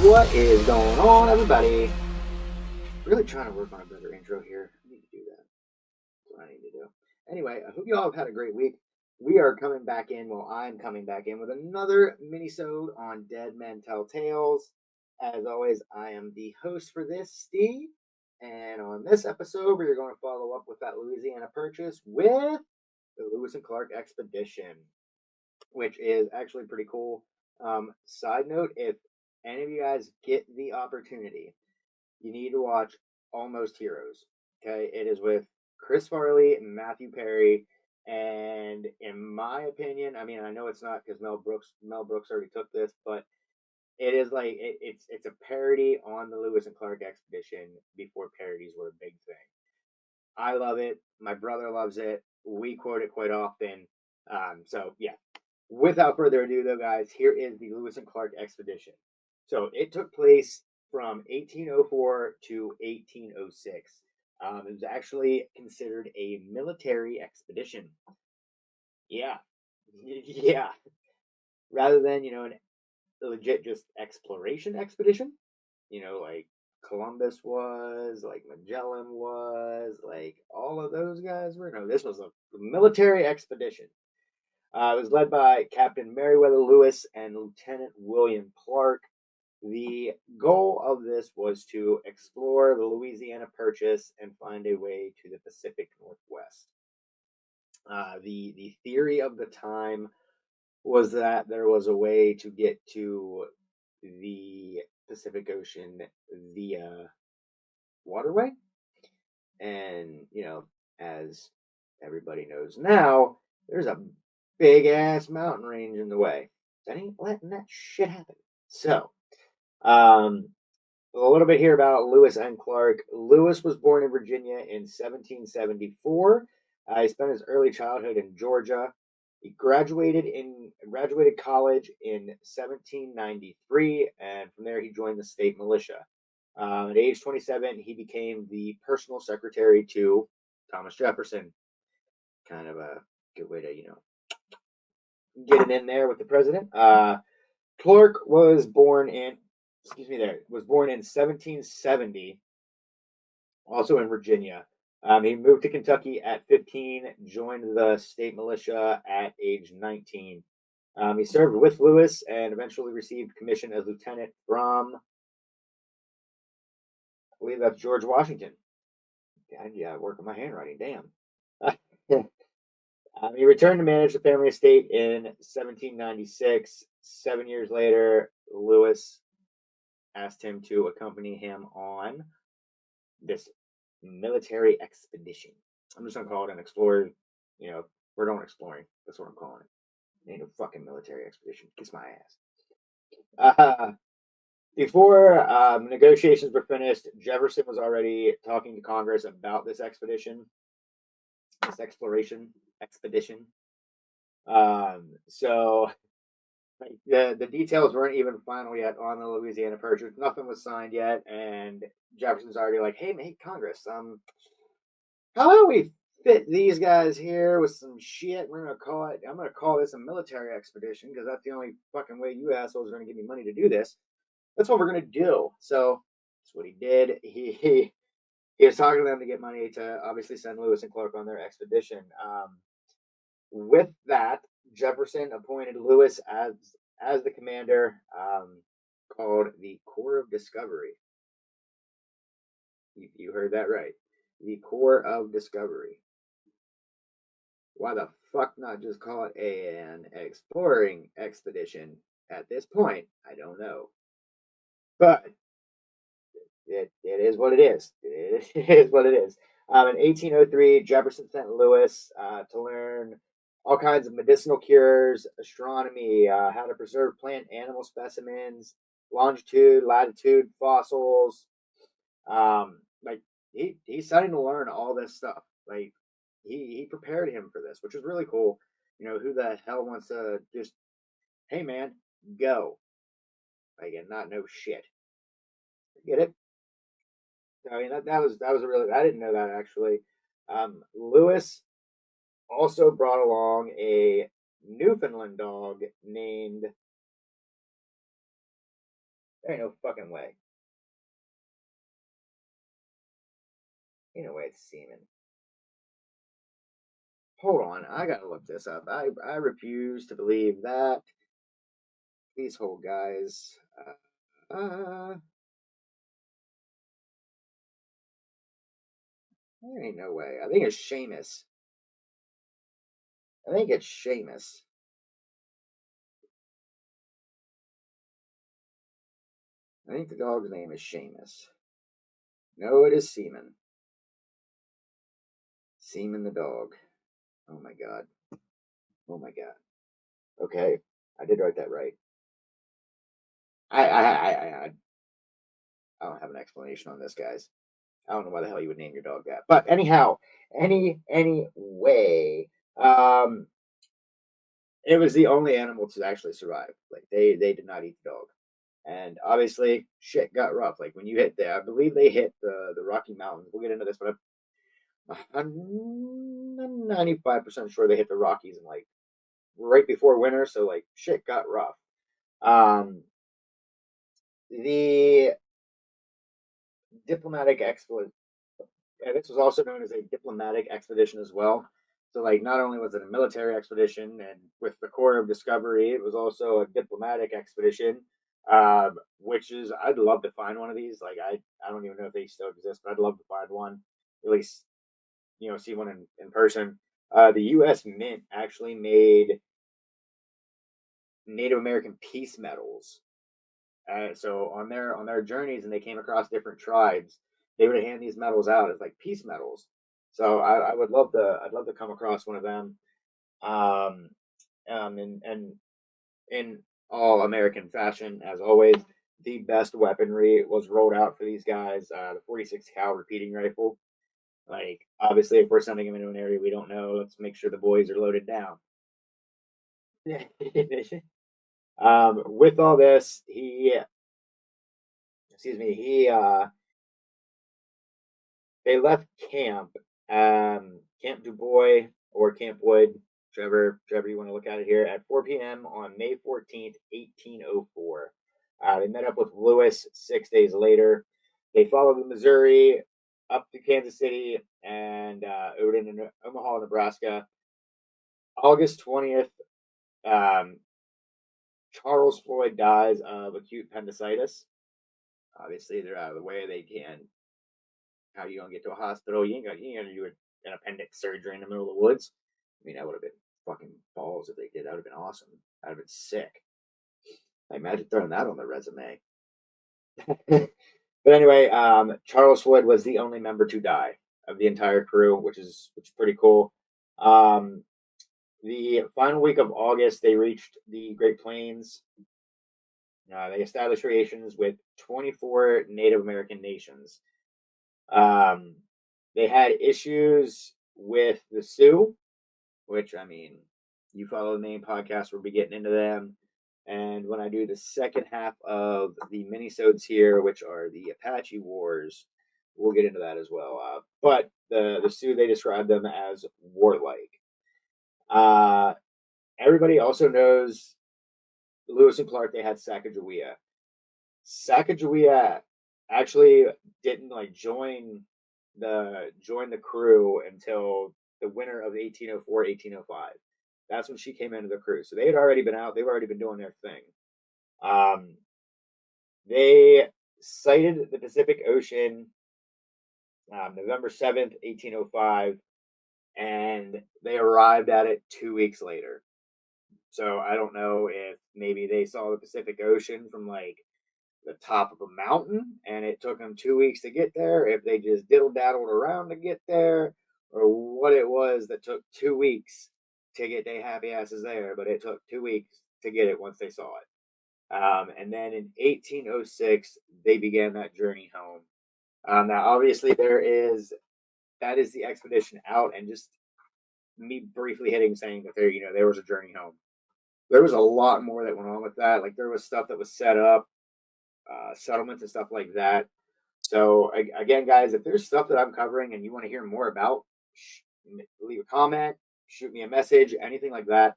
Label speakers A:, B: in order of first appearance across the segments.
A: What is going on, everybody? Really trying to work on a better intro here. I need to do that. That's what I need to do. Anyway, I hope you all have had a great week. We are coming back in. Well, I'm coming back in with another minisode on Dead Men Tell Tales. As always, I am the host for this, Steve. And on this episode, we're going to follow up with that Louisiana purchase with the Lewis and Clark expedition, which is actually pretty cool. Side note, if any of you guys get the opportunity, you need to watch Almost Heroes. Okay, it is with Chris Farley and Matthew Perry, and in my opinion, I mean, I know it's not because Mel Brooks already took this, but it is like it's a parody on the Lewis and Clark expedition before parodies were a big thing. I love it. My brother loves it. We quote it quite often. So yeah. Without further ado, though, guys, here is the Lewis and Clark expedition. So it took place from 1804 to 1806. It was actually considered a military expedition. Yeah, yeah. Rather than an legit just exploration expedition, like Columbus was, like Magellan was, like all of those guys were. No, this was a military expedition. It was led by Captain Meriwether Lewis and Lieutenant William Clark. The goal of this was to explore the Louisiana Purchase and find a way to the Pacific Northwest. The theory of the time was that there was a way to get to the Pacific Ocean via waterway. And, as everybody knows now, there's a big ass mountain range in the way. That ain't letting that shit happen. So, um, a little bit here about Lewis and Clark. Lewis was born in Virginia in 1774. He spent his early childhood in Georgia. He graduated college in 1793, and from there he joined the state militia. At age 27, he became the personal secretary to Thomas Jefferson. Kind of a good way to, get it in there with the president. Clark was born in, was born in 1770, also in Virginia. He moved to Kentucky at 15, joined the state militia at age 19. He served with Lewis and eventually received commission as lieutenant from, I believe that's George Washington. Yeah, work on my handwriting. Damn. He returned to manage the family estate in 1796. 7 years later, Lewis asked him to accompany him on this military expedition. I'm just gonna call it an explorer. We're going exploring. That's what I'm calling it. Ain't no fucking military expedition. Kiss my ass. Uh, before negotiations were finished, Jefferson was already talking to Congress about this expedition, this exploration expedition. So like the details weren't even final yet on the Louisiana Purchase. Nothing was signed yet, and Jefferson's already like, "Hey, Congress, how about we fit these guys here with some shit? We're gonna call it. I'm gonna call this a military expedition because that's the only fucking way you assholes are gonna give me money to do this. That's what we're gonna do." So that's what he did. He was talking to them to get money to obviously send Lewis and Clark on their expedition. With that, Jefferson appointed Lewis as the commander, called the Corps of Discovery. You heard that right, the Corps of Discovery. Why the fuck not just call it an exploring expedition at this point? I don't know, but it is what it is. It is what it is. In 1803, Jefferson sent Lewis to learn all kinds of medicinal cures, astronomy, how to preserve plant animal specimens, longitude, latitude, fossils. Like he's starting to learn all this stuff. Like he prepared him for this, which is really cool. Who the hell wants to just, hey man, go, like, and not know shit? Get it? I mean, that was a really, I didn't know that actually. Lewis also brought along a Newfoundland dog named There ain't no fucking way. Ain't no way it's semen. Hold on, I gotta look this up. I refuse to believe that these whole guys. There ain't no way. I think it's Seamus. I think it's Seamus. I think the dog's name is Seamus. No, it is Seaman. Seaman the dog. Oh my god. Oh my god. Okay, I did write that right. I don't have an explanation on this, guys. I don't know why the hell you would name your dog that. But anyhow, anyway, um, it was the only animal to actually survive. Like they did not eat the dog, and obviously shit got rough. Like when you hit there, I believe they hit the Rocky Mountains. We'll get into this, but I'm 95% sure they hit the Rockies in like right before winter. So like shit got rough. Um, the diplomatic exploit. And this was also known as a diplomatic expedition as well. So, like, not only was it a military expedition, and with the Corps of Discovery, it was also a diplomatic expedition. Which is, I'd love to find one of these. Like, I don't even know if they still exist, but I'd love to find one. At least, see one in person. The U.S. Mint actually made Native American peace medals. So on their journeys, and they came across different tribes, they would hand these medals out as like peace medals. So I would love to I'd love to come across one of them. Um, and in all American fashion, as always, the best weaponry was rolled out for these guys. The 46 cal repeating rifle. Like obviously, if we're sending them into an area we don't know, let's make sure the boys are loaded down. With all this, he they left camp, Camp Dubois or Camp Wood, whichever you want to look at it here, at 4 p.m. on May 14th, 1804. They met up with Lewis 6 days later. They followed the Missouri up to Kansas City and over to Omaha, Nebraska. August 20th, um, Charles Floyd dies of acute appendicitis. Obviously, they're out of the way. They can. How you gonna get to a hospital? You ain't gonna do an appendix surgery in the middle of the woods. I mean, that would have been fucking balls if they did. That would have been awesome. That'd have been sick. I imagine throwing that on the resume. But anyway, Charles Floyd was the only member to die of the entire crew, which is pretty cool. Um, the final week of August, they reached the Great Plains. They established relations with 24 Native American nations. Um, they had issues with the Sioux, which I mean, you follow the main podcast, we'll be getting into them. And when I do the second half of the minisodes here, which are the Apache Wars, we'll get into that as well. But the Sioux, they describe them as warlike. Uh, Everybody also knows Lewis and Clark. They had Sacagawea. Sacagawea actually didn't like join the crew until the winter of 1804, 1805. That's when she came into the crew. So they had already been out. They've already been doing their thing. Um, they sighted the Pacific Ocean November 7th, 1805, and they arrived at it 2 weeks later. So I don't know if maybe they saw the Pacific Ocean from like the top of a mountain and it took them 2 weeks to get there, if they just diddle daddled around to get there, or what it was that took 2 weeks to get their happy asses there, but it took 2 weeks to get it once they saw it. And then in 1806, they began that journey home. Now, obviously, that is the expedition out, and just me briefly hitting saying that there was a journey home. There was a lot more that went on with that. Like there was stuff that was set up, settlements and stuff like that. So again, guys, if there's stuff that I'm covering and you want to hear more about, leave a comment, shoot me a message, anything like that.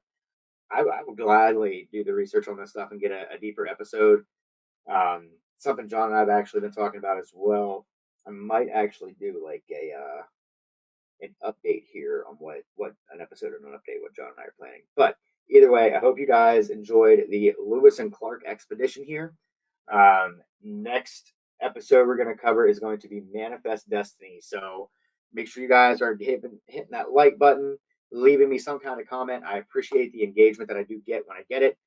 A: I would gladly do the research on this stuff and get a deeper episode. Something John and I have actually been talking about as well. I might actually do like a an update here on what an episode of an update what John and I are planning. But either way, I hope you guys enjoyed the Lewis and Clark expedition here. Next episode we're going to cover is going to be Manifest Destiny. So make sure you guys are hitting that like button, leaving me some kind of comment. I appreciate the engagement that I do get when I get it.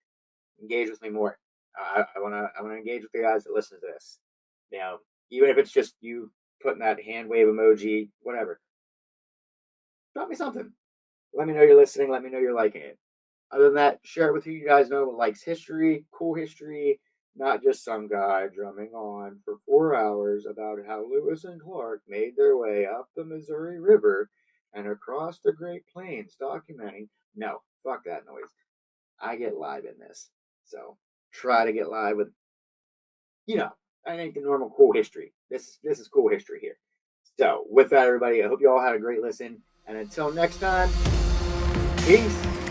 A: Engage with me more. I wanna engage with the guys that listen to this. Now, even if it's just you putting that hand wave emoji, whatever. Drop me something. Let me know you're listening. Let me know you're liking it. Other than that, share it with who you guys know who likes history, cool history, not just some guy drumming on for 4 hours about how Lewis and Clark made their way up the Missouri River and across the Great Plains documenting. No, fuck that noise. I get live in this. So try to get live with, you know, I think the normal cool history. This is cool history here. So with that, everybody, I hope you all had a great listen. And until next time, peace.